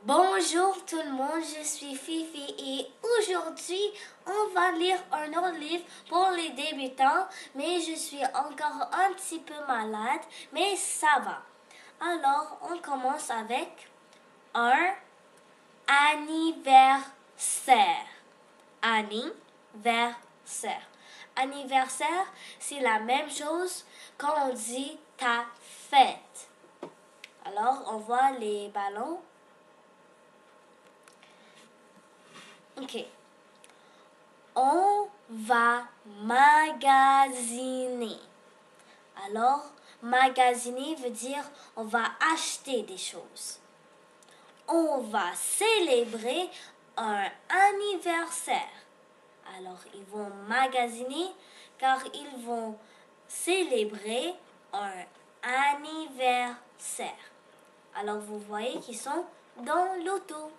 Bonjour tout le monde, je suis Fifi et aujourd'hui on va lire un autre livre pour les débutants, mais je suis encore un petit peu malade, mais ça va. Alors on commence avec un anniversaire. Anniversaire. Anniversaire, c'est la même chose quand on dit ta fête. Alors on voit les ballons. Ok. On va magasiner. Alors, magasiner veut dire on va acheter des choses. On va célébrer un anniversaire. Alors, ils vont magasiner car ils vont célébrer un anniversaire. Alors, vous voyez qu'ils sont dans l'auto.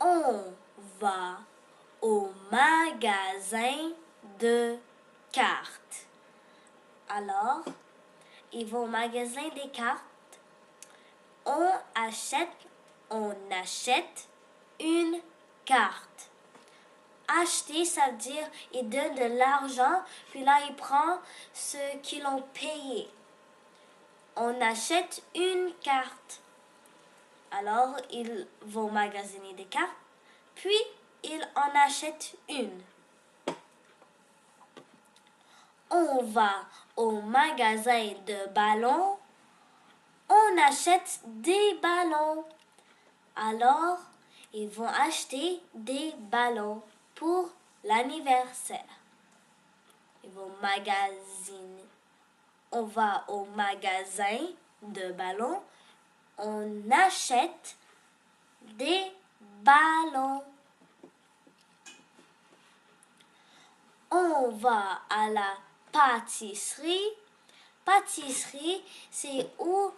On va au magasin de cartes. Alors, ils vont au magasin des cartes. On achète une carte. Acheter, ça veut dire il donne de l'argent, puis là, il prend ce qu'ils ont payé. On achète une carte. Alors, ils vont magasiner des cartes, puis ils en achètent une. On va au magasin de ballons, on achète des ballons. Alors, ils vont acheter des ballons pour l'anniversaire. Ils vont magasiner. On va au magasin de ballons, on achète des ballons. On va à la pâtisserie. Pâtisserie, c'est où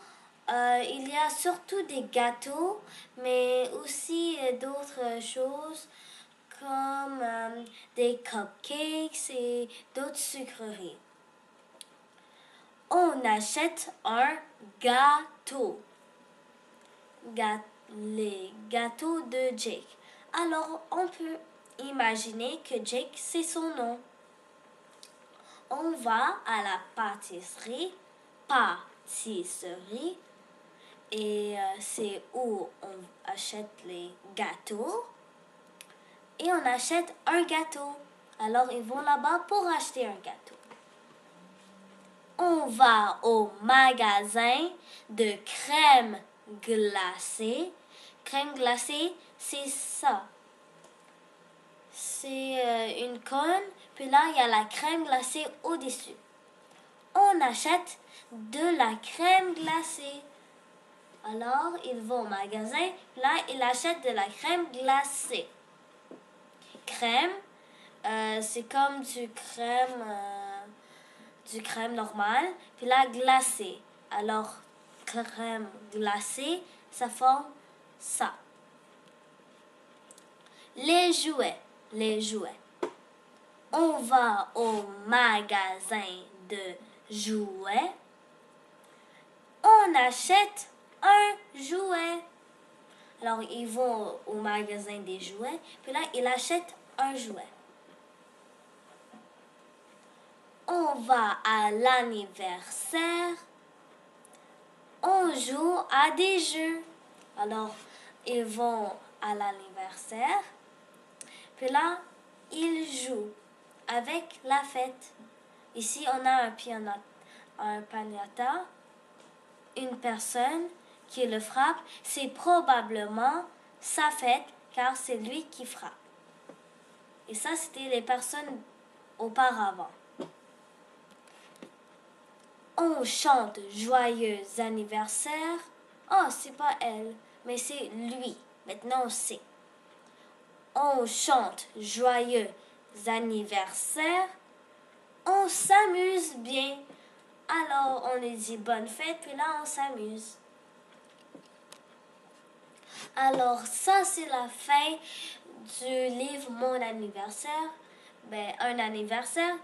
il y a surtout des gâteaux, mais aussi d'autres choses comme des cupcakes et d'autres sucreries. On achète un gâteau. Les gâteaux de Jake. Alors, on peut imaginer que Jake, c'est son nom. On va à la pâtisserie, et c'est où on achète les gâteaux. Et on achète un gâteau. Alors, ils vont là-bas pour acheter un gâteau. On va au magasin de crème glacée. Crème glacée, c'est ça. C'est une cône, puis là, il y a la crème glacée au-dessus. On achète de la crème glacée. Alors, ils vont au magasin, là, ils achètent de la crème glacée. Crème, c'est comme du crème normale, puis là, glacée. Alors, crème glacée, ça forme ça. Les jouets. On va au magasin de jouets. On achète un jouet. Alors, ils vont au magasin des jouets, puis là, ils achètent un jouet. On va à l'anniversaire. On joue à des jeux. Alors, ils vont à l'anniversaire, puis là, ils jouent avec la fête. Ici, on a un piñata, une personne qui le frappe. C'est probablement sa fête, car c'est lui qui frappe. Et ça, c'était les personnes auparavant. On chante joyeux anniversaire. Oh, c'est pas elle, mais c'est lui. Maintenant, on sait. On chante joyeux anniversaire. On s'amuse bien. Alors, on lui dit bonne fête, puis là, on s'amuse. Alors, ça, c'est la fin du livre Mon anniversaire. Un anniversaire.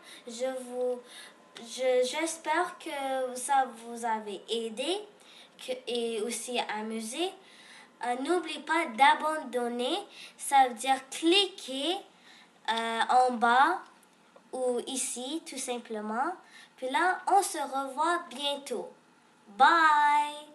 J'espère que ça vous avait aidé, et aussi amuser, n'oublie pas d'abandonner. Ça veut dire cliquer en bas ou ici, tout simplement. Puis là, on se revoit bientôt. Bye!